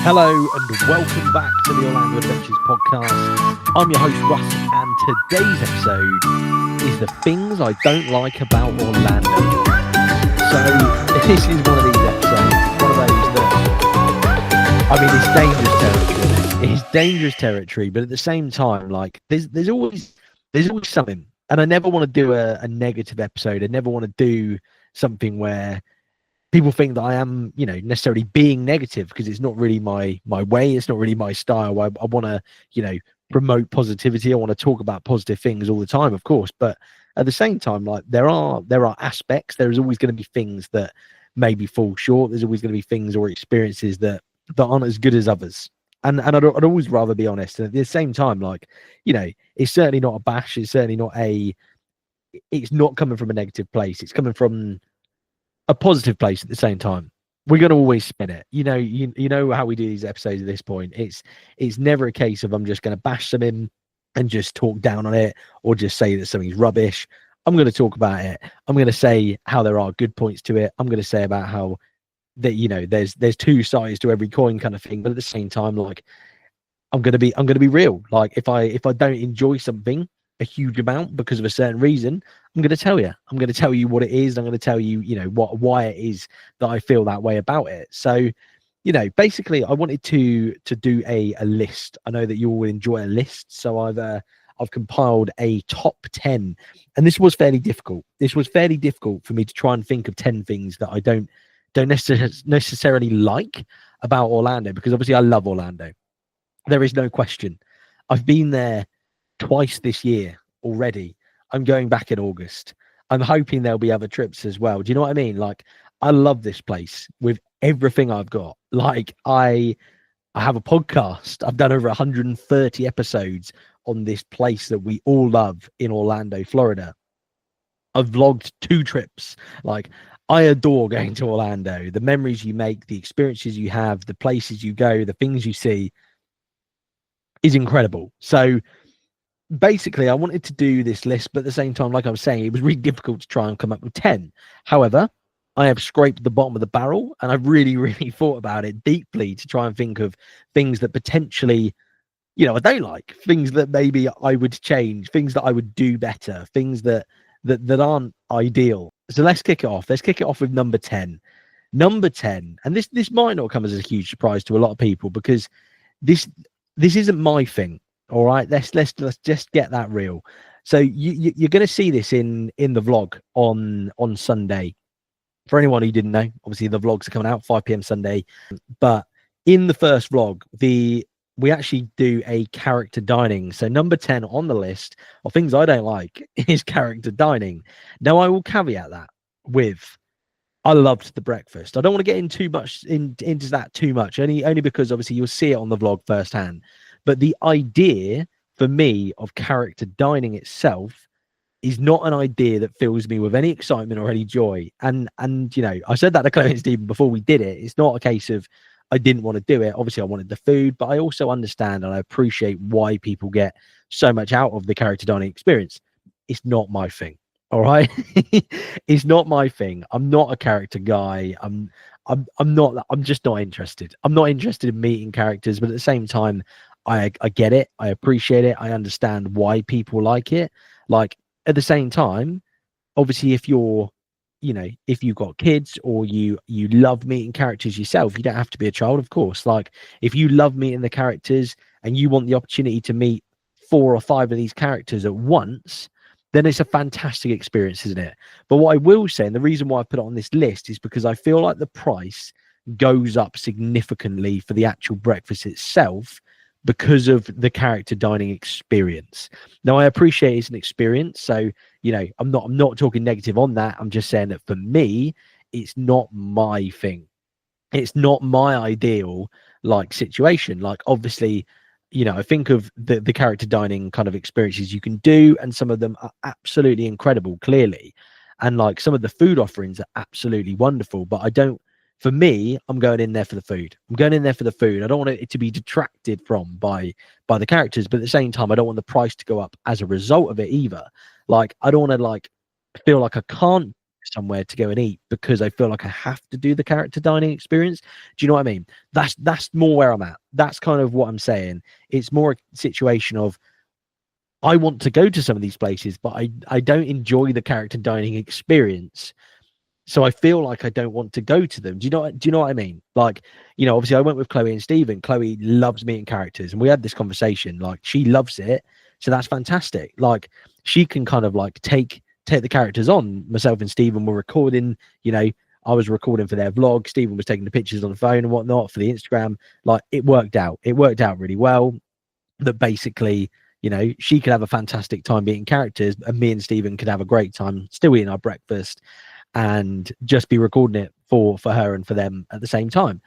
Hello and welcome back to the Orlando Adventures podcast. I'm your host Russ, and today's episode is the things I don't like about Orlando. So this is one of these episodes, one of those that, I mean, it's dangerous territory. It's dangerous territory, but at the same time, like there's always something, and I never want to do a negative episode. I never want to do something where people think that I am, necessarily being negative, because it's not really my way. It's not really my style. I want to, promote positivity. I want to talk about positive things all the time, of course. But at the same time, like there are aspects. There is always going to be things that maybe fall short. There's always going to be things or experiences that aren't as good as others. And I'd always rather be honest. And at the same time, like, it's certainly not a bash. It's certainly not it's not coming from a negative place. It's coming from a positive place at the same time. We're going to always spin it. You know how we do these episodes at this point. It's never a case of I'm just going to bash something and just talk down on it, or just say that something's rubbish. I'm going to talk about it. I'm going to say how there are good points to it. I'm going to say about how that there's two sides to every coin, kind of thing. But at the same time, like, I'm going to be real. Like if I don't enjoy something a huge amount because of a certain reason, I'm going to tell you. I'm going to tell you what it is. I'm going to tell you, why it is that I feel that way about it. So, basically, I wanted to do a list. I know that you all will enjoy a list, so I've compiled a top 10, and this was fairly difficult. This was fairly difficult for me to try and think of 10 things that I don't necessarily like about Orlando, because obviously I love Orlando. There is no question. I've been there twice this year already. I'm going back in August. I'm hoping there'll be other trips as well. Do you know what I mean? Like, I love this place with everything I've got. Like, I have a podcast. I've done over 130 episodes on this place that we all love in Orlando, Florida. I've vlogged 2 trips. Like, I adore going to Orlando. The memories you make, the experiences you have, the places you go, the things you see is incredible. So basically, I wanted to do this list, but at the same time, like I was saying, it was really difficult to try and come up with 10. However, I have scraped the bottom of the barrel, and I've really, really thought about it deeply to try and think of things that potentially, I don't like, things that maybe I would change, things that I would do better, things that aren't ideal. So let's kick it off. Let's kick it off with number 10. Number 10, and this might not come as a huge surprise to a lot of people, because this isn't my thing. All right, let's just get that real. So you're going to see this in the vlog on Sunday. For anyone who didn't know, obviously the vlogs are coming out 5 p.m. Sunday. But in the first vlog, we actually do a character dining. So number 10 on the list of things I don't like is character dining. Now, I will caveat that with, I loved the breakfast. I don't want to get into that too much, only because obviously you'll see it on the vlog firsthand. But the idea for me of character dining itself is not an idea that fills me with any excitement or any joy. And I said that to Chloe and Stephen before we did it. It's not a case of I didn't want to do it. Obviously, I wanted the food, but I also understand and I appreciate why people get so much out of the character dining experience. It's not my thing. All right. It's not my thing. I'm not a character guy. I'm just not interested. I'm not interested in meeting characters, but at the same time, I get it. I appreciate it. I understand why people like it. Like, at the same time, obviously, if you've got kids, or you love meeting characters yourself, you don't have to be a child, of course. Like, if you love meeting the characters and you want the opportunity to meet 4 or 5 of these characters at once, then it's a fantastic experience, isn't it? But what I will say, and the reason why I put it on this list, is because I feel like the price goes up significantly for the actual breakfast itself, because of the character dining experience. Now, I appreciate it's an experience, so I'm not talking negative on that. I'm just saying that for me, it's not my thing. It's not my ideal situation. Like, obviously, I think of the character dining kind of experiences you can do, and some of them are absolutely incredible, clearly, and like some of the food offerings are absolutely wonderful. But for me, I'm going in there for the food. I'm going in there for the food. I don't want it to be detracted from by the characters, but at the same time, I don't want the price to go up as a result of it either. Like, I don't want to feel like I can't somewhere to go and eat because I feel like I have to do the character dining experience. Do you know what I mean? That's more where I'm at. That's kind of what I'm saying. It's more a situation of I want to go to some of these places, but I don't enjoy the character dining experience. So I feel like I don't want to go to them. Do you know what I mean? Like, obviously I went with Chloe and Stephen. Chloe loves meeting characters, and we had this conversation. Like, she loves it, so that's fantastic. Like, she can kind of like take the characters on. Myself and Stephen were recording. I was recording for their vlog. Stephen was taking the pictures on the phone and whatnot for the Instagram. Like, it worked out. It worked out really well. That basically, she could have a fantastic time meeting characters, and me and Stephen could have a great time still eating our breakfast and just be recording it for her and for them at the same time.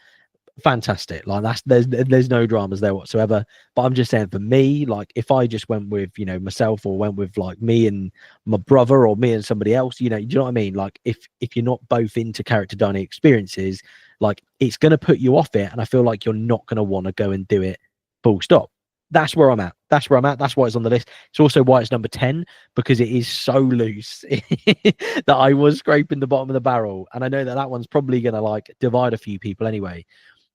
Fantastic. Like, there's no dramas there whatsoever. But I'm just saying, for me, like, if I just went with myself, or went with like me and my brother, or me and somebody else, do you know what I mean? Like, if you're not both into character dining experiences, like, it's going to put you off it, and I feel like you're not going to want to go and do it full stop. That's where I'm at. That's why it's on the list. It's also why it's number 10, because it is so loose that I was scraping the bottom of the barrel. And I know that one's probably going to like divide a few people anyway,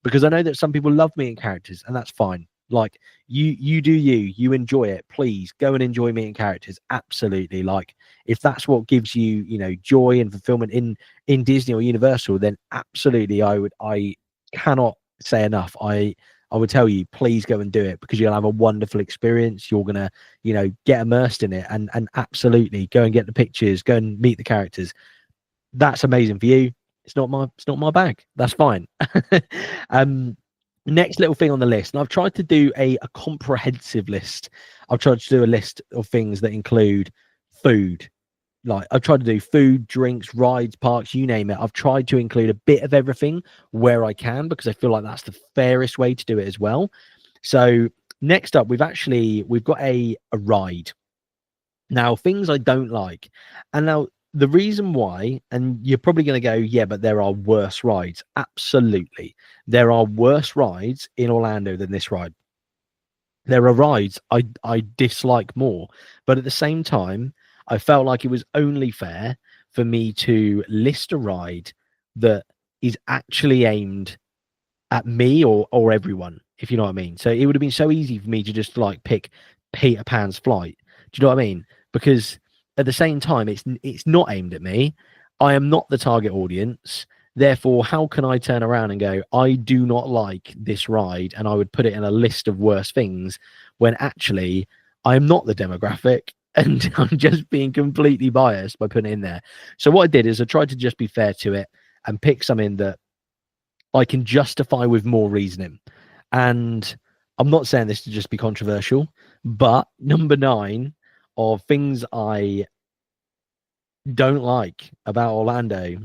because I know that some people love meeting characters, and that's fine. Like, you do you enjoy it. Please go and enjoy meeting characters. Absolutely. Like, if that's what gives you, joy and fulfillment in Disney or Universal, then absolutely, I cannot say enough. I would tell you, please go and do it, because you'll have a wonderful experience. You're gonna, get immersed in it, and absolutely go and get the pictures, go and meet the characters. That's amazing for you. It's not my bag. That's fine. Next little thing on the list, and I've tried to do a comprehensive list. I've tried to do a list of things that include food. Like, I've tried to do food, drinks, rides, parks, you name it. I've tried to include a bit of everything where I can, because I feel like that's the fairest way to do it as well. So next up, we've got a ride. Now, things I don't like. And now the reason why, and you're probably going to go, yeah, but there are worse rides. Absolutely. There are worse rides in Orlando than this ride. There are rides I dislike more, but at the same time, I felt like it was only fair for me to list a ride that is actually aimed at me or everyone, if you know what I mean. So it would have been so easy for me to just like pick Peter Pan's Flight. Do you know what I mean? Because at the same time, it's not aimed at me. I am not the target audience. Therefore, how can I turn around and go, I do not like this ride, and I would put it in a list of worse things, when actually I'm not the demographic, and I'm just being completely biased by putting it in there. So what I did is I tried to just be fair to it and pick something that I can justify with more reasoning. And I'm not saying this to just be controversial, but number 9 of things I don't like about Orlando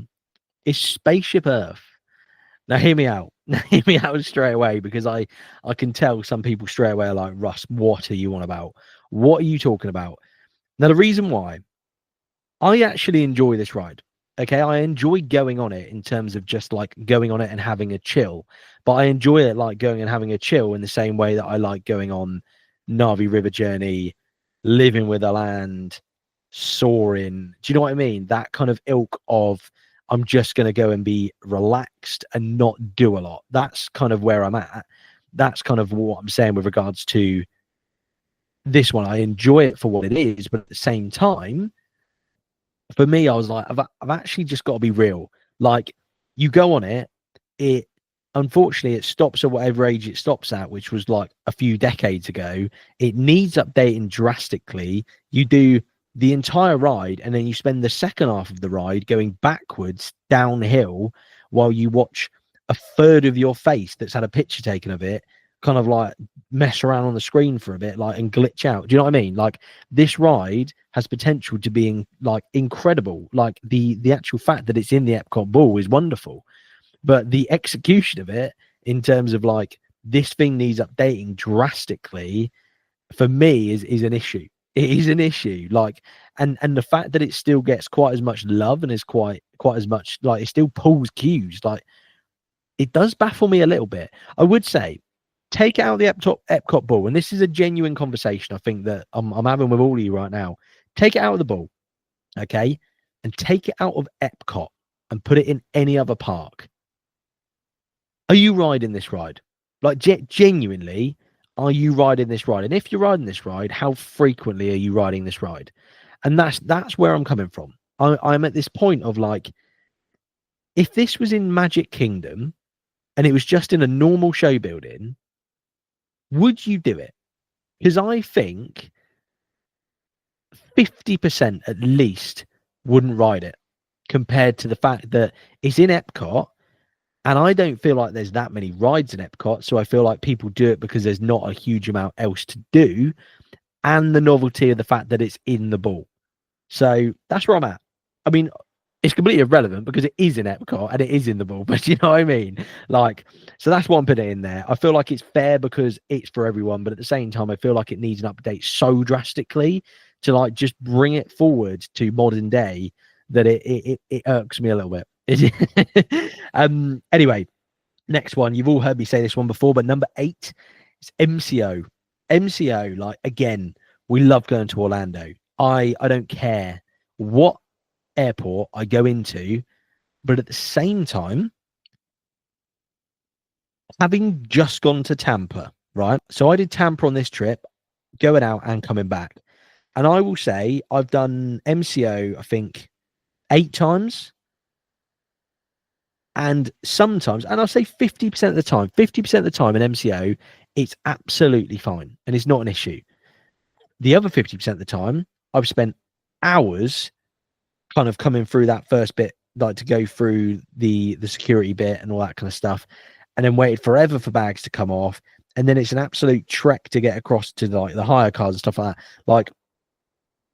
is Spaceship Earth. Now, hear me out. Hear me out straight away, because I can tell some people straight away are like, Russ, what are you on about? What are you talking about? Now, the reason why I actually enjoy this ride, okay, I enjoy going on it in terms of just like going on it and having a chill, but I enjoy it like going and having a chill in the same way that I like going on Na'vi River Journey, Living with the Land, Soaring. Do you know what I mean? That kind of ilk of, I'm just going to go and be relaxed and not do a lot. That's kind of where I'm at. That's kind of what I'm saying with regards to this one. I enjoy it for what it is, but at the same time, for me, I was like, I've actually just got to be real. Like, you go on it, unfortunately, it stops at whatever age it stops at, which was like a few decades ago. It needs updating drastically. You do the entire ride, and then you spend the second half of the ride going backwards downhill while you watch a third of your face that's had a picture taken of it kind of like mess around on the screen for a bit, like, and glitch out. Do you know what I mean? Like, this ride has potential to be like incredible. Like, the actual fact that it's in the Epcot Ball is wonderful, but the execution of it, in terms of like, this thing needs updating drastically, for me is an issue. It is an issue. Like, and the fact that it still gets quite as much love and is quite as much, like, it still pulls queues, like, it does baffle me a little bit. I would say, take out the Epcot Ball, and this is a genuine conversation I think that I'm having with all of you right now. Take it out of the ball, okay, and take it out of Epcot and put it in any other park, are you riding this ride? Like, genuinely, are you riding this ride? And if you're riding this ride, how frequently are you riding this ride? And that's where I'm coming from. I'm at this point of like, if this was in Magic Kingdom and it was just in a normal show building, would you do it? Because I think 50% at least wouldn't ride it, compared to the fact that it's in Epcot. And I don't feel like there's that many rides in Epcot. So I feel like people do it because there's not a huge amount else to do. And the novelty of the fact that it's in the ball. So that's where I'm at. I mean, it's completely irrelevant because it is in Epcot and it is in the ball. But you know what I mean? Like, so that's why I'm putting it in there. I feel like it's fair because it's for everyone. But at the same time, I feel like it needs an update so drastically to like just bring it forward to modern day that it irks me a little bit. Anyway, next one. You've all heard me say this one before, but number 8 is MCO. MCO, like, again, we love going to Orlando. I don't care what airport I go into, but at the same time, having just gone to Tampa, right? So I did Tampa on this trip, going out and coming back. And I will say I've done MCO, I think, 8 times. And sometimes, and I'll say 50% of the time, 50% of the time in MCO, it's absolutely fine and it's not an issue. The other 50% of the time, I've spent hours kind of coming through that first bit, like to go through the security bit and all that kind of stuff, and then waited forever for bags to come off. And then it's an absolute trek to get across to like the hire cars and stuff like that. Like,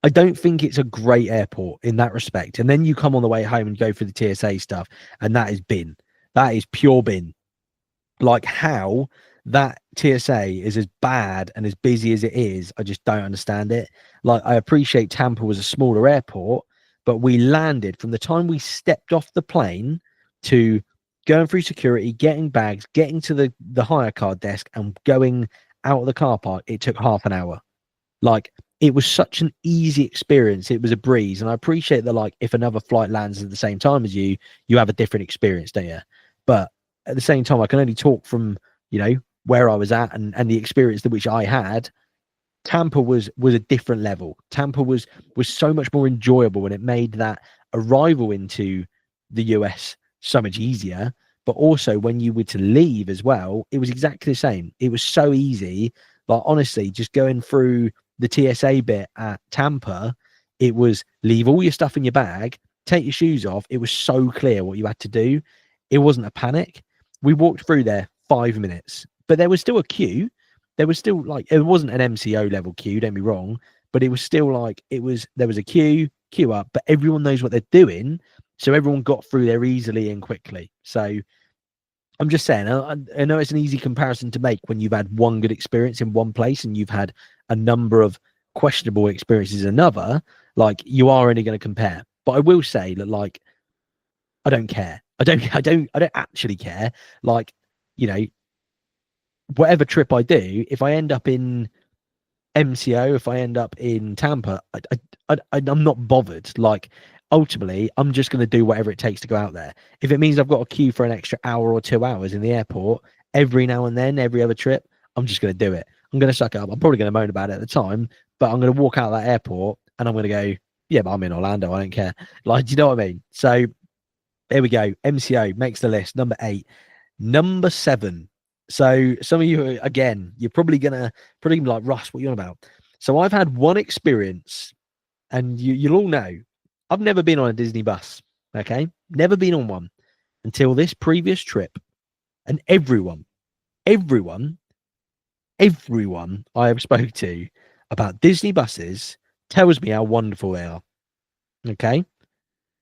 I don't think it's a great airport in that respect. And then you come on the way home and go for the TSA stuff, and that is bin. That is pure bin. Like, how that TSA is as bad and as busy as it is, I just don't understand it. Like, I appreciate Tampa was a smaller airport, but we landed from the time we stepped off the plane to going through security, getting bags, getting to the hire car desk, and going out of the car park, it took half an hour. Like, it was such an easy experience. It was a breeze. And I appreciate that, like, if another flight lands at the same time as you, you have a different experience, don't you? But at the same time, I can only talk from, you know, where I was at and the experience that which I had. Tampa was a different level. Tampa was so much more enjoyable, and it made that arrival into the US so much easier. But also when you were to leave as well, it was exactly the same. It was so easy. Like, honestly, just going through the TSA bit at Tampa, it was leave all your stuff in your bag, take your shoes off. It was so clear what you had to do. It wasn't a panic. We walked through there 5 minutes, but there was still a queue. There was still, like, it wasn't an MCO level queue, don't be wrong, but it was still like, there was a queue up, but everyone knows what they're doing. So everyone got through there easily and quickly. So I'm just saying, I know it's an easy comparison to make when you've had one good experience in one place and you've had a number of questionable experiences in another. Like, you are only going to compare. But I will say that, like, I don't care. I don't actually care. Like, you know, whatever trip I do, if I end up in MCO, if I end up in Tampa, I'm not bothered. Like, ultimately, I'm just going to do whatever it takes to go out there. If it means I've got a queue for an extra hour or 2 hours in the airport every now and then, every other trip, I'm just going to do it. I'm going to suck it up. I'm probably going to moan about it at the time, but I'm going to walk out of that airport and I'm going to go, yeah, but I'm in Orlando. I don't care. Like, do you know what I mean? So there we go. MCO makes the list. Number 8. Number 7. So some of you, again, you're probably going to be like, Russ, what are you on about? So I've had one experience, and you'll all know, I've never been on a Disney bus, okay? Never been on one until this previous trip. And everyone I have spoke to about Disney buses tells me how wonderful they are, okay?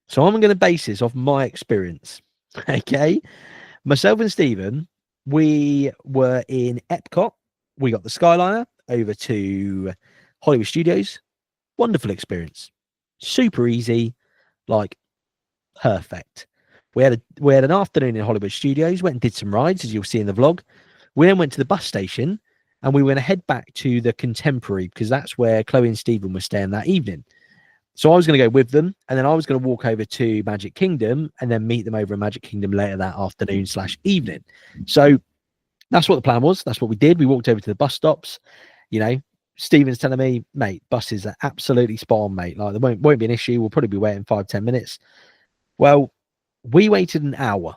So I'm going to base this off my experience, okay? Myself and Stephen, we were in Epcot. We got the Skyliner over to Hollywood Studios. Wonderful experience. Super easy, like, perfect. We had an afternoon in Hollywood Studios, went and did some rides, as you'll see in the vlog. We then went to the bus station, and we went to head back to the Contemporary, because that's where Chloe and Stephen were staying that evening. So I was going to go with them, and then I was going to walk over to Magic Kingdom and then meet them over in Magic Kingdom later that afternoon/evening. So that's what the plan was. That's what we did. We walked over to the bus stops. Stephen's telling me, mate, buses are absolutely spot on, mate. Like, there won't be an issue. We'll probably be waiting 5-10 minutes. Well, we waited an hour.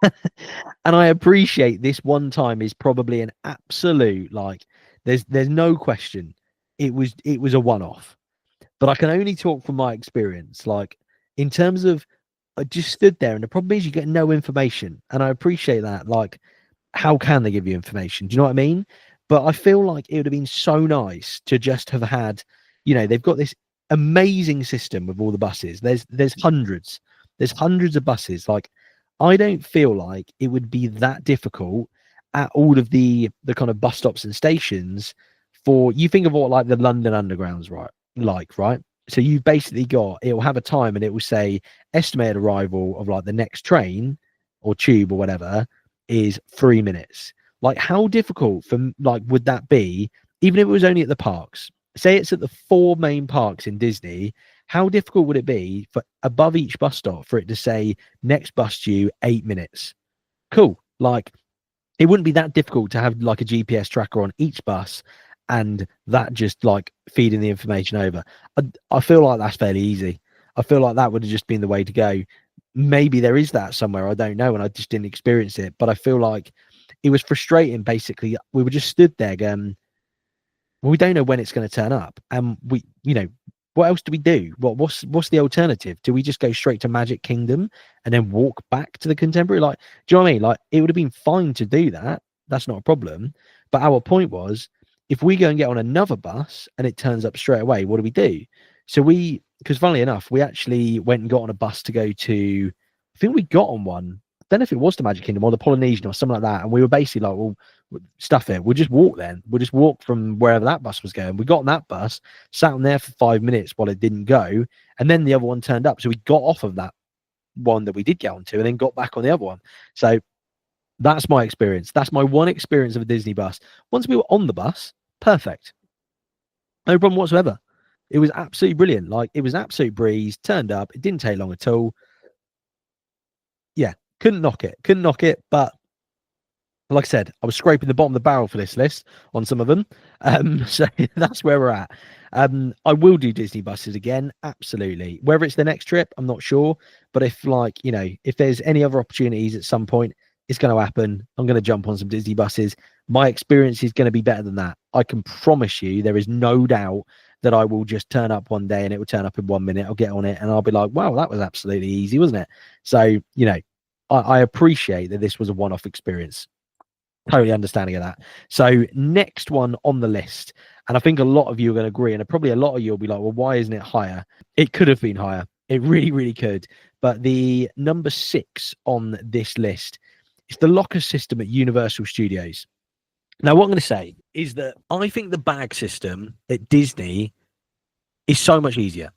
And I appreciate this one time is probably an absolute, like, there's no question. It was a one-off. But I can only talk from my experience. Like, in terms of, I just stood there, and the problem is you get no information. And I appreciate that. Like, how can they give you information? Do you know what I mean? But I feel like it would have been so nice to just have had, they've got this amazing system with all the buses. There's hundreds of buses. Like, I don't feel like it would be that difficult at all of the kind of bus stops and stations. For, you think of what, like, the London Underground's right? So you've basically got, it will have a time and it will say estimated arrival of, like, the next train or tube or whatever is 3 minutes. Like, how difficult would that be, even if it was only at the parks? Say it's at the 4 main parks in Disney. How difficult would it be for above each bus stop for it to say next bus due 8 minutes? Cool. Like, it wouldn't be that difficult to have, like, a GPS tracker on each bus and that just, like, feeding the information over. I feel like that's fairly easy. I feel like that would have just been the way to go. Maybe there is that somewhere, I don't know, and I just didn't experience it. But I feel like it was frustrating. Basically, we were just stood there going, well, we don't know when it's going to turn up, and we, what else do we do? What's the alternative? Do we just go straight to Magic Kingdom and then walk back to the Contemporary? Like, do you know what I mean? Like, it would have been fine to do that. That's not a problem. But our point was, if we go and get on another bus and it turns up straight away, what do? So because funnily enough, we actually went and got on a bus to go to, I think we got on one, I don't know if it was the Magic Kingdom or the Polynesian or something like that. And we were basically like, well, stuff it. We'll just walk then. We'll just walk from wherever that bus was going. We got on that bus, sat on there for 5 minutes while it didn't go. And then the other one turned up. So we got off of that one that we did get onto and then got back on the other one. So that's my experience. That's my one experience of a Disney bus. Once we were on the bus, perfect. No problem whatsoever. It was absolutely brilliant. Like, it was an absolute breeze, turned up. It didn't take long at all. Yeah, couldn't knock it. But like I said, I was scraping the bottom of the barrel for this list on some of them. So that's where we're at. I will do Disney buses again, absolutely. Whether it's the next trip, I'm not sure. But if, like, if there's any other opportunities at some point, it's going to happen. I'm going to jump on some Disney buses. My experience is going to be better than that. I can promise you, there is no doubt that I will just turn up one day and it will turn up in 1 minute. I'll get on it and I'll be like, wow, that was absolutely easy, wasn't it? So, I appreciate that this was a one-off experience. Totally understanding of that. So next one on the list, and I think a lot of you are going to agree, and probably a lot of you will be like, well, why isn't it higher? It could have been higher. It really, really could. But the number 6 on this list is the locker system at Universal Studios. Now, what I'm going to say is that I think the bag system at Disney is so much easier.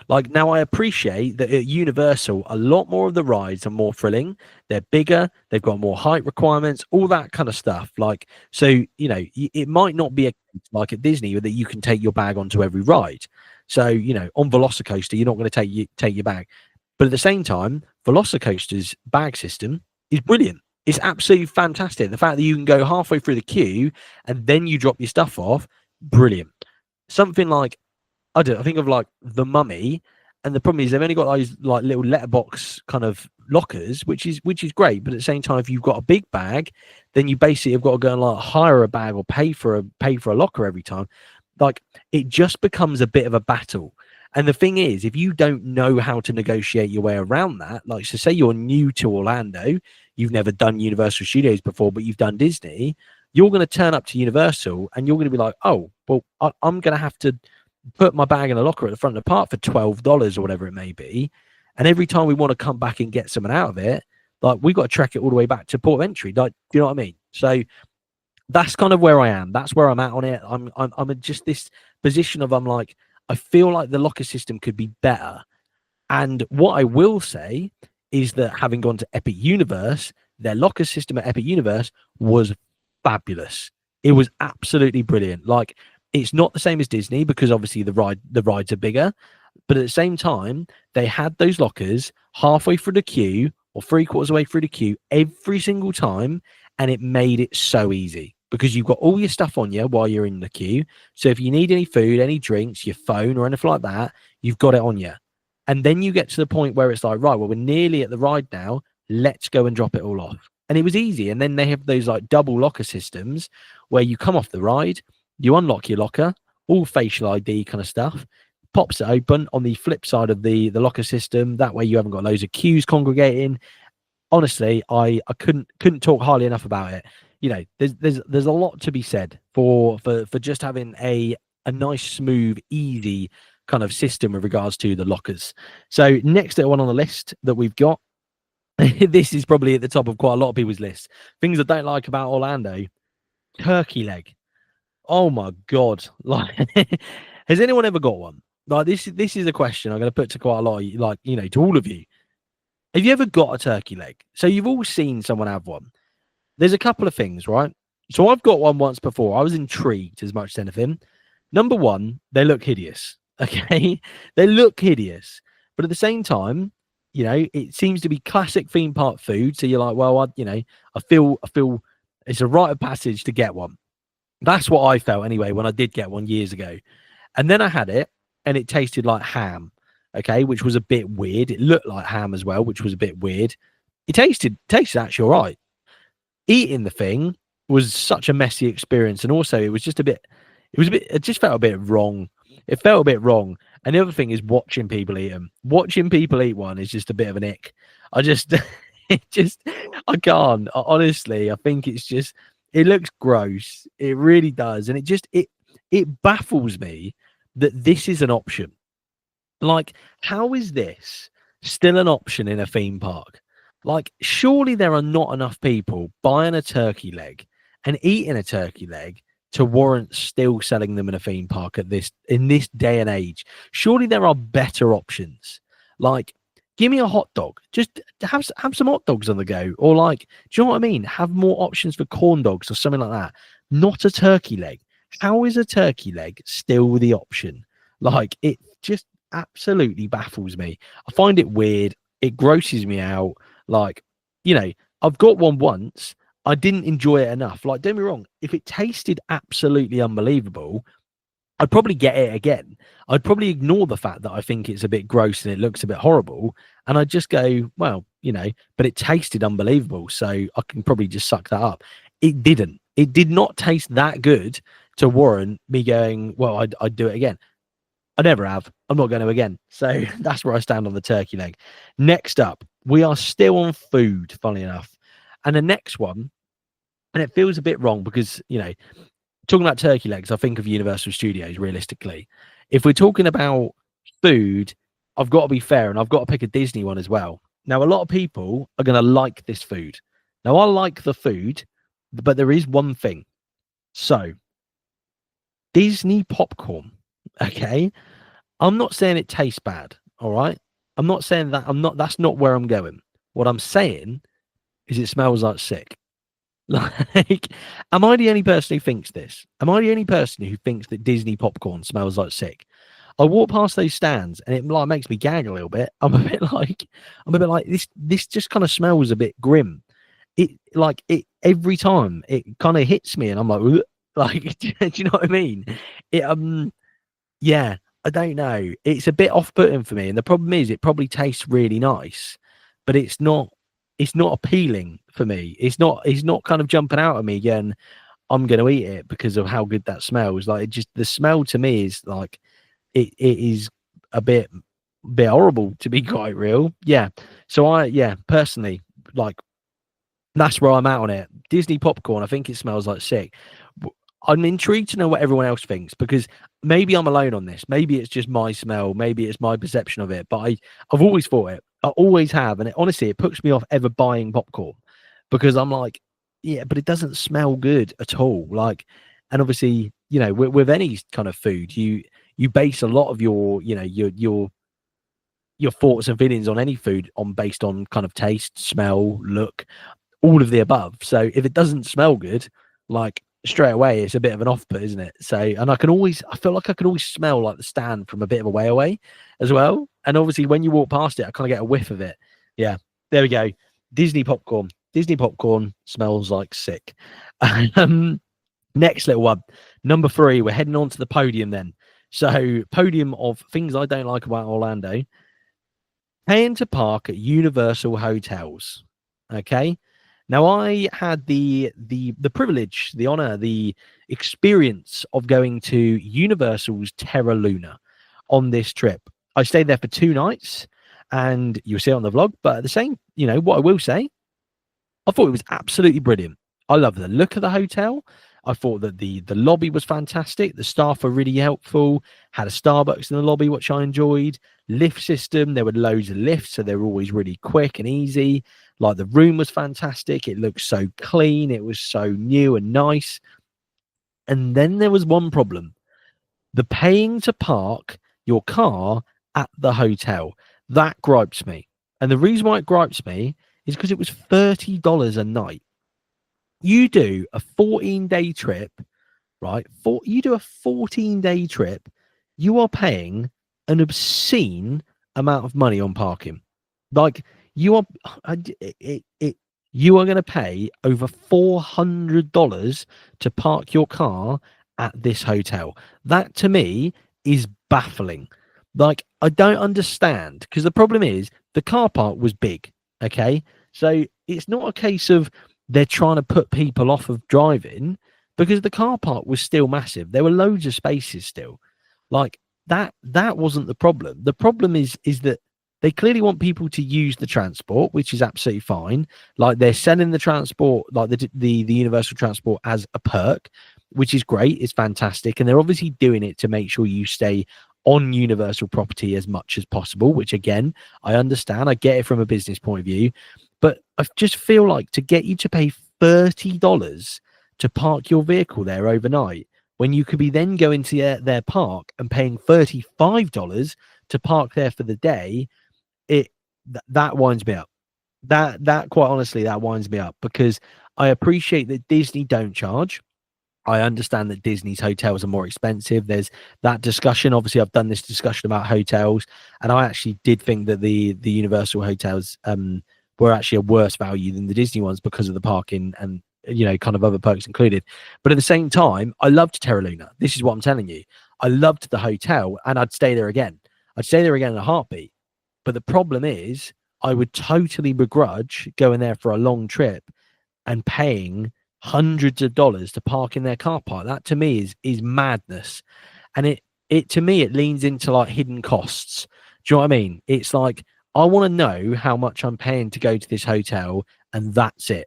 Like, now I appreciate that at Universal, a lot more of the rides are more thrilling. They're bigger. They've got more height requirements, all that kind of stuff. Like, so, it might not be like at Disney that you can take your bag onto every ride. So, on Velocicoaster, you're not going to take your bag. But at the same time, Velocicoaster's bag system is brilliant. It's absolutely fantastic. The fact that you can go halfway through the queue and then you drop your stuff off, brilliant. Something like, I think of like the Mummy, and the problem is they've only got those like little letterbox kind of lockers, which is great. But at the same time, if you've got a big bag, then you basically have got to go and like hire a bag or pay for a locker every time. Like, it just becomes a bit of a battle. And the thing is, if you don't know how to negotiate your way around that, like, so say you're new to Orlando, you've never done Universal Studios before, but you've done Disney, you're going to turn up to Universal and you're going to be like, oh, well, I'm going to have to put my bag in a locker at the front of the park for $12 or whatever it may be. And every time we want to come back and get something out of it, like, we've got to trek it all the way back to port of entry. Like, do you know what I mean? So that's kind of where I am. That's where I'm at on it. I'm in just this position of, I'm like, I feel like the locker system could be better. And what I will say is that having gone to Epic Universe, their locker system at Epic Universe was fabulous. It was absolutely brilliant. Like, It's not the same as Disney because obviously the rides are bigger, but at the same time, they had those lockers halfway through the queue or three-quarters away through the queue every single time, and it made it so easy because you've got all your stuff on you while you're in the queue. So if you need any food, any drinks, your phone or anything like that, you've got it on you. And then you get to the point where it's like, right, well, we're nearly at the ride now. Let's go and drop it all off. And it was easy. And then they have those like double locker systems where you come off the ride, you unlock your locker, all facial ID kind of stuff, pops it open on the flip side of the locker system. That way you haven't got loads of queues congregating. Honestly, I couldn't talk highly enough about it. You know, there's a lot to be said for just having a nice, smooth, easy kind of system with regards to the lockers. So next one on the list that we've got, this is probably at the top of quite a lot of people's lists. Things I don't like about Orlando: turkey leg. Oh my god! Like, has anyone ever got one? Like this is a question I'm going to put to quite a lot of you, like, you know, to all of you. Have you ever got a turkey leg? So you've all seen someone have one. There's a couple of things, right? So I've got one once before. I was intrigued as much as anything. Number one, they look hideous. Okay, they look hideous, but at the same time, you know, it seems to be classic theme park food. So you're like, well, I feel it's a rite of passage to get one. That's what I felt anyway when I did get one years ago. And then I had it and it tasted like ham, okay, which was a bit weird. It looked like ham as well, which was a bit weird. It tasted actually all right. Eating the thing was such a messy experience. And also it just felt a bit wrong. It felt a bit wrong. And the other thing is watching people eat them. Watching people eat one is just a bit of an ick. I can't. Honestly, I think it looks gross. It really does. And it baffles me that this is an option. Like, how is this still an option in a theme park? Like, surely there are not enough people buying a turkey leg and eating a turkey leg to warrant still selling them in a theme park in this day and age. Surely there are better options. Like, give me a hot dog. Just have some hot dogs on the go. Or like, do you know what I mean? Have more options for corn dogs or something like that. Not a turkey leg. How is a turkey leg still the option? Like, it just absolutely baffles me. I find it weird. It grosses me out. Like, you know, I've got one once. I didn't enjoy it enough. Like, don't be wrong. If it tasted absolutely unbelievable, I'd probably get it again. I'd probably ignore the fact that I think it's a bit gross and it looks a bit horrible. And I'd just go, well, you know, but it tasted unbelievable. So I can probably just suck that up. It didn't. It did not taste that good to warrant me going, well, I'd do it again. I never have. I'm not going to again. So that's where I stand on the turkey leg. Next up, we are still on food, funnily enough. And the next one, and it feels a bit wrong because, you know, talking about turkey legs, I think of Universal Studios realistically. If we're talking about food, I've got to be fair and I've got to pick a Disney one as well. Now, a lot of people are going to like this food. Now, I like the food, but there is one thing. So, Disney popcorn, okay? I'm not saying it tastes bad, all right? I'm not saying that. That's not where I'm going. What I'm saying is it smells like sick. Like, am I the only person who thinks this? Am I the only person who thinks that Disney popcorn smells like sick? I walk past those stands and it like makes me gag a little bit. I'm a bit like this just kind of smells a bit grim. It every time it kind of hits me and I'm like, ugh. Like, do you know what I mean? Yeah, I don't know. It's a bit off-putting for me. And the problem is it probably tastes really nice, but it's not appealing for me. It's not kind of jumping out at me again. I'm going to eat it because of how good that smells. Like, the smell to me is like, it is a bit horrible, to be quite real. Yeah. So personally, like, that's where I'm at on it. Disney popcorn, I think it smells like sick. I'm intrigued to know what everyone else thinks because maybe I'm alone on this. Maybe it's just my smell. Maybe it's my perception of it. But I've always thought it. I always have. And honestly, it puts me off ever buying popcorn because I'm like, yeah, but it doesn't smell good at all. Like, and obviously, you know, with any kind of food, you base a lot of your, you know, your thoughts and feelings on any food based on kind of taste, smell, look, all of the above. So if it doesn't smell good, like, straight away it's a bit of an off put, isn't it? So, and I feel like I can always smell like the stand from a bit of a way away as well. And obviously when you walk past it, I kind of get a whiff of it. Yeah, there we go. Disney popcorn. Disney popcorn smells like sick. Next little one, number 3. We're heading on to the podium then. So, podium of things I don't like about Orlando: paying to park at Universal hotels. Okay. Now, I had the privilege, the honor, the experience of going to Universal's Terra Luna on this trip. I stayed there for 2 nights, and you'll see it on the vlog. But at the same, what I will say, I thought it was absolutely brilliant. I love the look of the hotel. I thought that the lobby was fantastic. The staff were really helpful. Had a Starbucks in the lobby, which I enjoyed. Lift system, there were loads of lifts, so they were always really quick and easy. Like, the room was fantastic. It looked so clean. It was so new and nice. And then there was one problem: the paying to park your car at the hotel. That gripes me. And the reason why it gripes me is because it was $30 a night. You do a 14-day trip, right? You do a 14-day trip, you are paying an obscene amount of money on parking. Like, you are going to pay over $400 to park your car at this hotel. That to me is baffling. Like, I don't understand, because the problem is the car park was big. Okay, so it's not a case of they're trying to put people off of driving, because the car park was still massive. There were loads of spaces still. Like, that wasn't the problem. The problem is that they clearly want people to use the transport, which is absolutely fine. Like, they're selling the transport, like the Universal transport, as a perk, which is great. It's fantastic. And they're obviously doing it to make sure you stay on Universal property as much as possible, which, again, I understand. I get it from a business point of view. But I just feel like, to get you to pay $30 to park your vehicle there overnight, when you could be then going to their park and paying $35 to park there for the day, that winds me up. That quite honestly, that winds me up, because I appreciate that Disney don't charge. I understand that Disney's hotels are more expensive. There's that discussion. Obviously, I've done this discussion about hotels, and I actually did think that the Universal hotels were actually a worse value than the Disney ones, because of the parking and kind of other perks included. But at the same time, I loved Terra Luna. This is what I'm telling you. I loved the hotel, and I'd stay there again. I'd stay there again in a heartbeat. But the problem is, I would totally begrudge going there for a long trip and paying hundreds of dollars to park in their car park. That to me is madness. And it to me, it leans into like hidden costs. Do you know what I mean? It's like, I want to know how much I'm paying to go to this hotel, and that's it.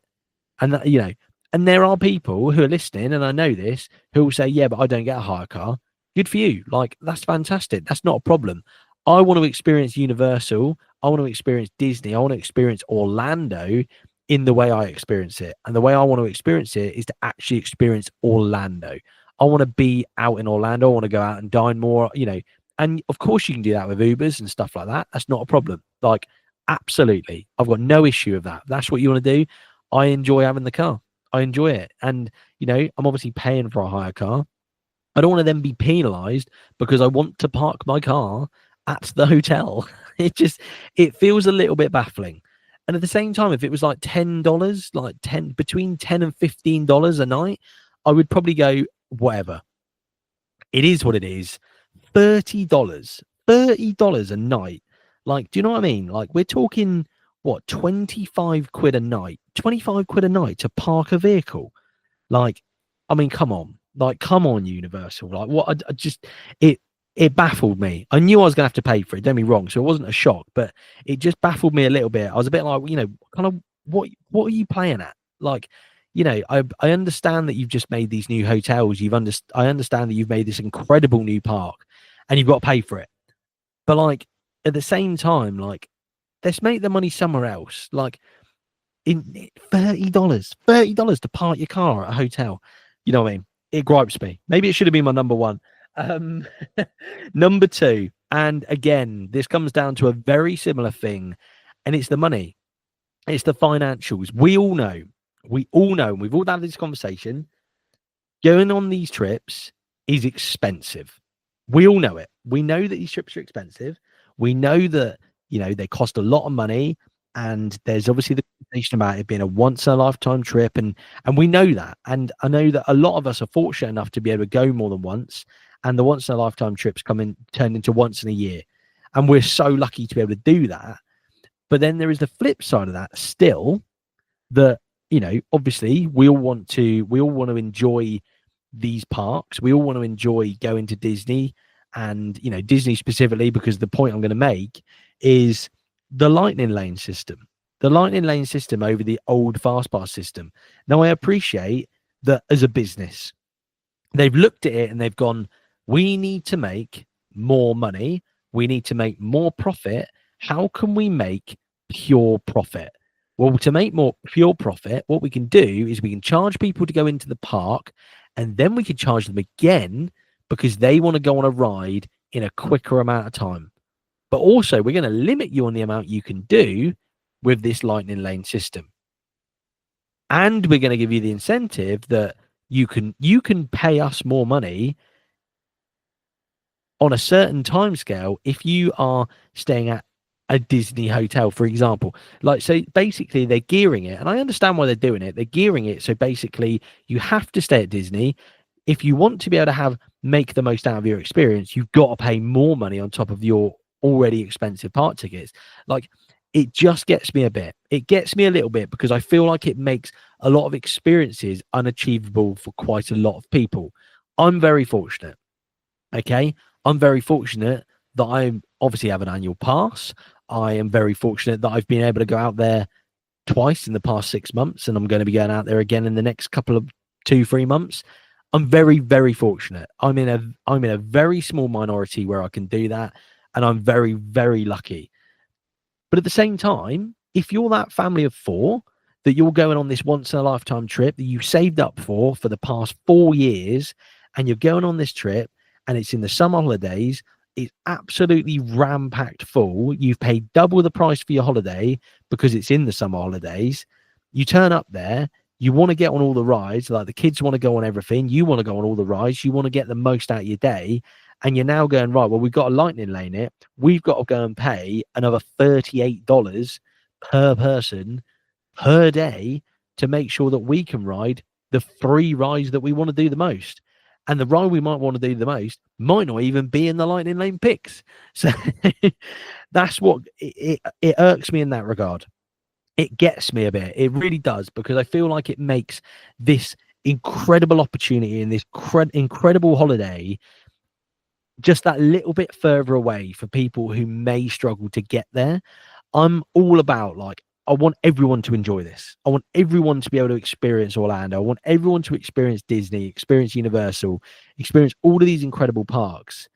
And that, and there are people who are listening, and I know this, who will say, yeah, but I don't get a hire car. Good for you. Like, that's fantastic. That's not a problem. I want to experience Universal. I want to experience Disney. I want to experience Orlando in the way I experience it. And the way I want to experience it is to actually experience Orlando. I want to be out in Orlando. I want to go out and dine more, and of course you can do that with Ubers and stuff like that. That's not a problem. Like, absolutely. I've got no issue with that. That's what you want to do. I enjoy having the car. I enjoy it. And, I'm obviously paying for a hire car. I don't want to then be penalized because I want to park my car at the hotel. It feels a little bit baffling. And at the same time, if it was like $10, between $10 and $15 a night, I would probably go, whatever. It is what it is. $30 a night. Like, do you know what I mean? Like, we're talking, what, 25 quid a night, 25 quid a night to park a vehicle. Like, I mean, come on. Like, come on, Universal. Like, what? It baffled me. I knew I was going to have to pay for it. Don't be wrong. So it wasn't a shock, but it just baffled me a little bit. I was a bit like, kind of what are you playing at? Like, I understand that you've just made these new hotels. I understand that you've made this incredible new park, and you've got to pay for it. But like, at the same time, like, let's make the money somewhere else. Like, in $30 to park your car at a hotel. You know what I mean? It gripes me. Maybe it should have been my number one. Number 2, and again, this comes down to a very similar thing, and it's the money. It's the financials. We all know, and we've all had this conversation. Going on these trips is expensive. We all know it. We know that these trips are expensive. We know that, they cost a lot of money. And there's obviously the conversation about it being a once in a lifetime trip. And we know that. And I know that a lot of us are fortunate enough to be able to go more than once. And the once in a lifetime trips turn into once in a year. And we're so lucky to be able to do that. But then there is the flip side of that still, that, obviously we all want to enjoy these parks. We all want to enjoy going to Disney, and Disney specifically, because the point I'm going to make is the lightning lane system. The lightning lane system over the old fastpass system. Now, I appreciate that as a business, they've looked at it and they've gone, we need to make more money. We need to make more profit. How can we make pure profit? Well, to make more pure profit, what we can do is we can charge people to go into the park, and then we can charge them again because they want to go on a ride in a quicker amount of time. But also, we're going to limit you on the amount you can do with this lightning lane system. And we're going to give you the incentive that you can pay us more money on a certain time scale if you are staying at a Disney hotel, for example. So basically they're gearing it, and I understand why they're doing it. They're gearing it so basically you have to stay at Disney. If you want to be able to make the most out of your experience, you've got to pay more money on top of your already expensive park tickets. It just gets me a bit. It gets me a little bit because I feel like it makes a lot of experiences unachievable for quite a lot of people. I'm very fortunate. Okay. I'm very fortunate that I obviously have an annual pass. I am very fortunate that I've been able to go out there twice in the past 6 months, and I'm going to be going out there again in the next couple of 2-3 months. I'm very, very fortunate. I'm in a very small minority where I can do that, and I'm very, very lucky. But at the same time, if you're that family of 4 that you're going on this once in a lifetime trip that you saved up for the past 4 years, and you're going on this trip and it's in the summer holidays, it's absolutely ram-packed full. You've paid double the price for your holiday because it's in the summer holidays. You turn up there, you want to get on all the rides, like the kids want to go on everything. You want to go on all the rides. You want to get the most out of your day. And you're now going, right, well, we've got a lightning lane it. We've got to go and pay another $38 per person per day to make sure that we can ride the 3 rides that we want to do the most. And the ride we might want to do the most might not even be in the lightning lane picks. So that's what it irks me in that regard. It gets me a bit. It really does, because I feel like it makes this incredible opportunity and this incredible holiday just that little bit further away for people who may struggle to get there. I'm all about, I want everyone to enjoy this. I want everyone to be able to experience Orlando. I want everyone to experience Disney, experience Universal, experience all of these incredible parks.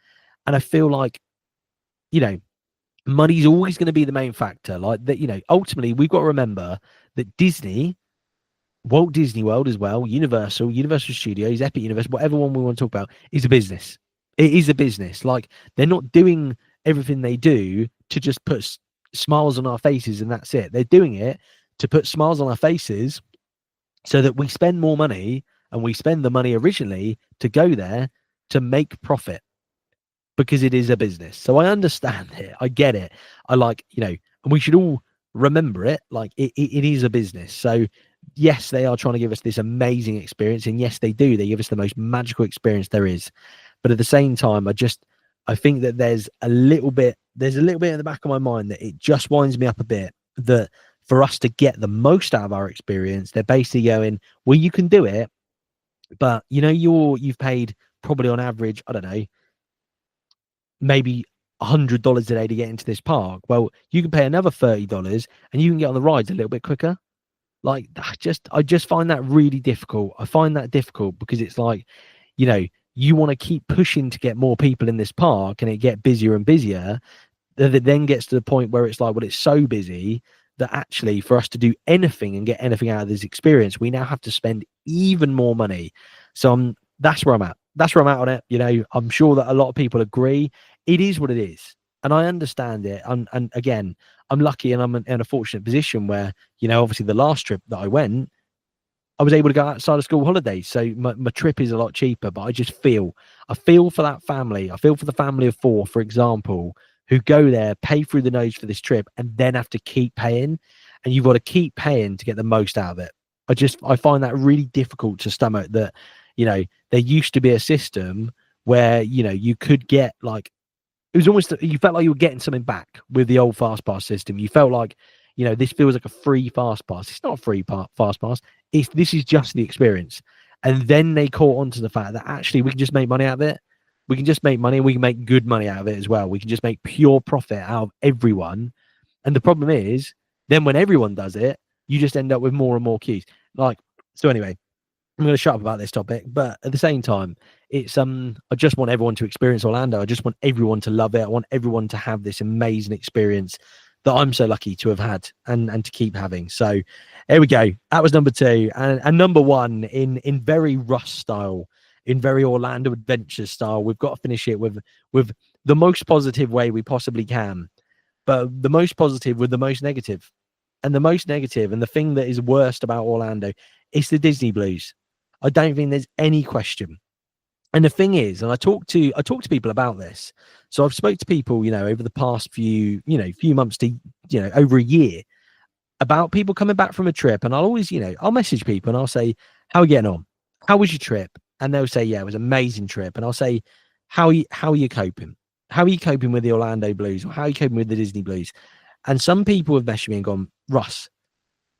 And I feel like, money's always going to be the main factor. Ultimately, we've got to remember that Disney, Walt Disney World as well, Universal Studios, Epic Universe, whatever one we want to talk about, is a business. It is a business. They're not doing everything they do to just put smiles on our faces and that's it. They're doing it to put smiles on our faces so that we spend more money, and we spend the money originally to go there to make profit, because it is a business. So I understand it. I get it. And we should all remember it. It is a business. So yes, they are trying to give us this amazing experience, and yes, they do. They give us the most magical experience there is. But at the same time, I think that there's a little bit in the back of my mind that it just winds me up a bit, that for us to get the most out of our experience, they're basically going, well, you can do it, but you've paid probably on average, I don't know, maybe $100 a day to get into this park. Well, you can pay another $30 and you can get on the rides a little bit quicker. I just find that really difficult. I find that difficult because it's you want to keep pushing to get more people in this park, and it get busier and busier. That it then gets to the point where it's it's so busy that actually for us to do anything and get anything out of this experience, we now have to spend even more money. So that's where I'm at. That's where I'm at on it. I'm sure that a lot of people agree. It is what it is, and I understand it. And again, I'm lucky, and I'm in a fortunate position where, obviously the last trip that I went, I was able to go outside of school holidays, so my trip is a lot cheaper. But I feel for that family. I feel for the family of four, for example, who go there, pay through the nose for this trip, and then have to keep paying. And you've got to keep paying to get the most out of it. I find that really difficult to stomach. That there used to be a system where you could get like, it was almost, you felt like you were getting something back with the old fast pass system. You felt like, this feels like a free fast pass. It's not a free fast pass. This is just the experience. And then they caught on to the fact that actually we can just make money out of it. We can just make money, and we can make good money out of it as well. We can just make pure profit out of everyone. And the problem is, then when everyone does it, you just end up with more and more queues. So anyway, I'm going to shut up about this topic, but at the same time, it's I just want everyone to experience Orlando. I just want everyone to love it. I want everyone to have this amazing experience that I'm so lucky to have had and to keep having. So there we go. That was number 2, and number 1 in very Russ style, in very Orlando Adventure style. We've got to finish it with the most positive way we possibly can, but the most positive with the most negative, and the most negative, and the thing that is worst about Orlando is the Disney blues. I don't think there's any question. And the thing is, and I talk to people about this. So I've spoke to people, over the past few months to, over a year, about people coming back from a trip. And I'll always, I'll message people and I'll say, how are you getting on? How was your trip? And they'll say, yeah, it was an amazing trip. And I'll say, how are you coping? How are you coping with the Orlando blues? Or how are you coping with the Disney blues? And some people have messaged me and gone, Russ,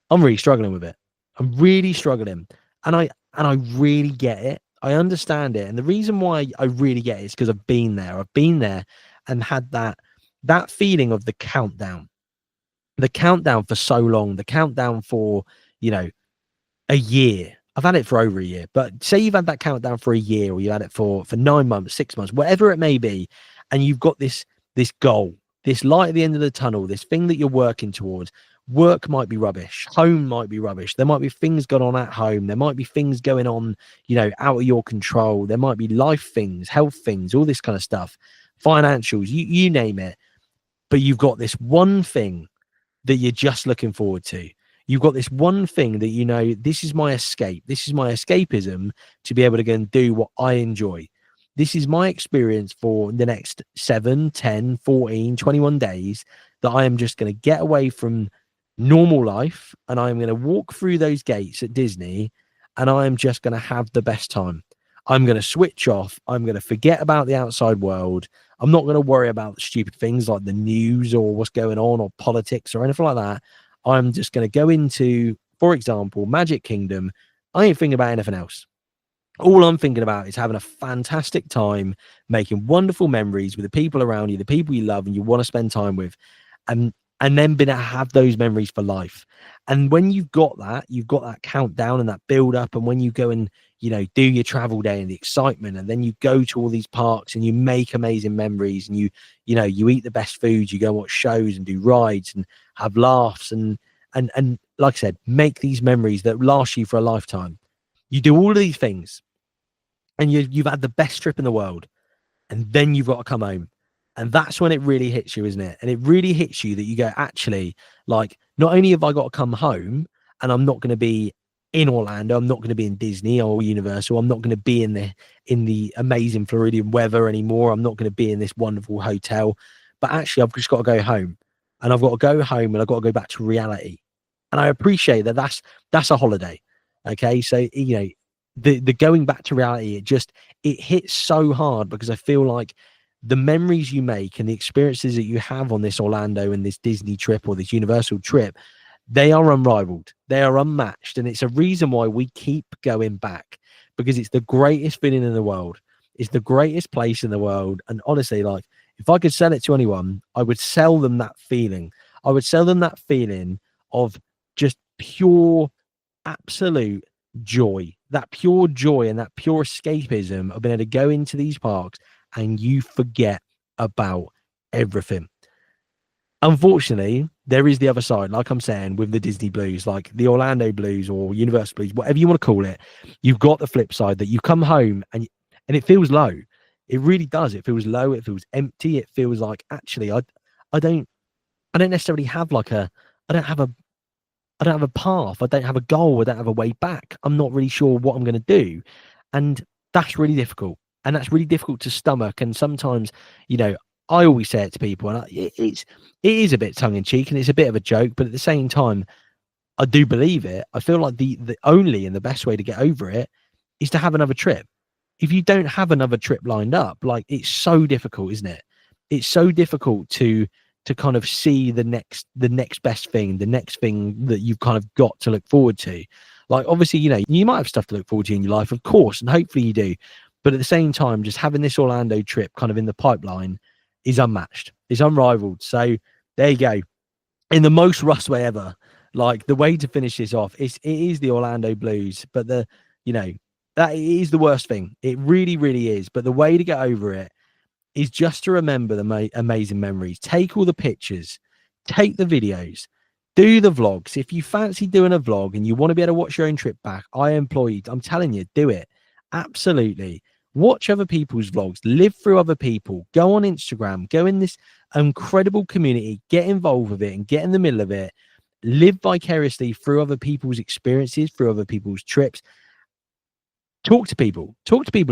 I'm really struggling with it. I'm really struggling. And I really get it. I understand it. And the reason why I really get it is because I've been there. I've been there and had that feeling of the countdown for so long, the countdown for, a year. I've had it for over a year, but say you've had that countdown for a year, or you had it for 9 months, 6 months, whatever it may be. And you've got this goal, this light at the end of the tunnel, this thing that you're working towards. Work might be rubbish. Home might be rubbish. There might be things going on at home. There might be things going on, out of your control. There might be life things, health things, all this kind of stuff, financials, you name it. But you've got this one thing that you're just looking forward to. You've got this one thing that, this is my escape. This is my escapism to be able to go and do what I enjoy. This is my experience for the next 7, 10, 14, 21 days that I am just going to get away from normal life, and I'm going to walk through those gates at Disney, and I am just going to have the best time. I'm going to switch off. I'm going to forget about the outside world. I'm not going to worry about stupid things like the news or what's going on or politics or anything like that. I'm just going to go into, for example, Magic Kingdom. I ain't thinking about anything else. All I'm thinking about is having a fantastic time, making wonderful memories with the people around you, the people you love and you want to spend time with, and then being able to have those memories for life. And when you've got that countdown and that build up, and when you go and do your travel day and the excitement, and then you go to all these parks and you make amazing memories, and you eat the best foods, you go and watch shows and do rides and have laughs and like I said, make these memories that last you for a lifetime. You do all of these things, and you've had the best trip in the world, and then you've got to come home. And that's when it really hits you, isn't it? And it really hits you that you go, actually, like, not only have I got to come home and I'm not going to be in Orlando, I'm not going to be in Disney or Universal, I'm not going to be in the amazing Floridian weather anymore, I'm not going to be in this wonderful hotel, but actually I've just got to go home, and I've got to go home, and I've got to go back to reality. And I appreciate that that's a holiday. Okay. So, the going back to reality, it hits so hard, because I feel like the memories you make and the experiences that you have on this Orlando and this Disney trip or this Universal trip, they are unrivaled. They are unmatched. And it's a reason why we keep going back, because it's the greatest feeling in the world. It's the greatest place in the world. And honestly, like, if I could sell it to anyone, I would sell them that feeling. I would sell them that feeling of just pure, absolute joy, that pure joy and that pure escapism of being able to go into these parks and you forget about everything. Unfortunately, there is the other side, like I'm saying, with the Disney blues, like the Orlando blues or Universal blues, whatever you want to call it. You've got the flip side that you come home and it feels low. It really does. It feels low. It feels empty. It feels like, actually, I don't necessarily have I don't have I don't have a path. I don't have a goal. I don't have a way back. I'm not really sure what I'm going to do. And that's really difficult. And that's really difficult to stomach. And sometimes, you know, I always say it to people, and it is a bit tongue in cheek and it's a bit of a joke, but at the same time, I do believe it. I feel like the only and the best way to get over it is to have another trip. If you don't have another trip lined up, like, it's so difficult, isn't it? It's so difficult to kind of see the next best thing, the next thing that you've kind of got to look forward to. Like, obviously, you know, you might have stuff to look forward to in your life, of course, and hopefully you do. But at the same time, just having this Orlando trip kind of in the pipeline is unmatched. It's unrivaled. So there you go. In the most Russ way ever. Like, the way to finish this off it is the Orlando Blues, but you know, that is the worst thing. It really, really is. But the way to get over it is just to remember the amazing memories. Take all the pictures, take the videos, do the vlogs. If you fancy doing a vlog and you want to be able to watch your own trip back, I implore you, I'm telling you, do it. Absolutely. Watch other people's vlogs, live through other people, go on Instagram, go in this incredible community, get involved with it and get in the middle of it. Live vicariously through other people's experiences, through other people's trips. Talk to people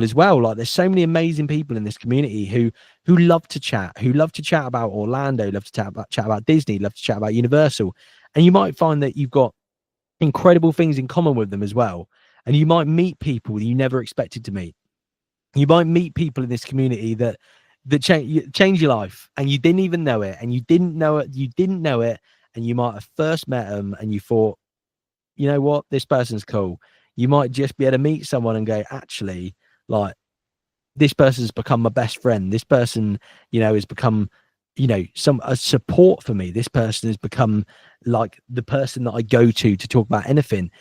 as well. Like, there's so many amazing people in this community who love to chat, about Orlando, love to chat about Disney, love to chat about Universal. And you might find that you've got incredible things in common with them as well. And you might meet people that you never expected to meet. You might meet people in this community that change your life, and you didn't even know it, and you didn't know it, and you might have first met them and you thought, you know what, this person's cool. You might just be able to meet someone and go, actually, like, this person's become my best friend. This person, you know, has become, you know, a support for me. This person has become like the person that I go to talk about anything.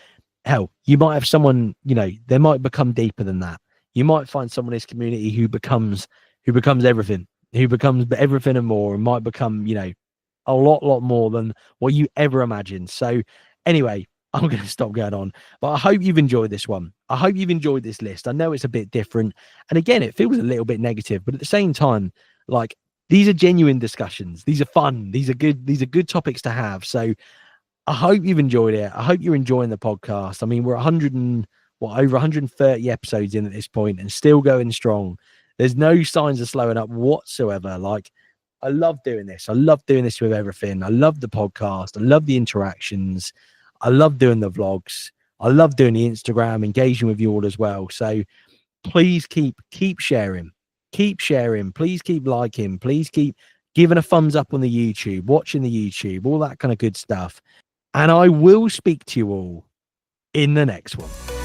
Hell, you might have someone, you know, they might become deeper than that. You might find someone in this community who becomes everything, and more, and might become, you know, a lot more than what you ever imagined. So anyway, I'm going to stop going on, but I hope you've enjoyed this one. I hope you've enjoyed this list. I know it's a bit different, and again, it feels a little bit negative, but at the same time, like, these are genuine discussions. These are fun. These are good topics to have. So I hope you've enjoyed it. I hope you're enjoying the podcast. I mean, we're over 130 episodes in at this point and still going strong. There's no signs of slowing up whatsoever. Like, I love doing this. I love doing this with everything. I love the podcast. I love the interactions. I love doing the vlogs. I love doing the Instagram, engaging with you all as well. So please keep sharing. Keep sharing. Please keep liking. Please keep giving a thumbs up on the YouTube, watching the YouTube, all that kind of good stuff. And I will speak to you all in the next one.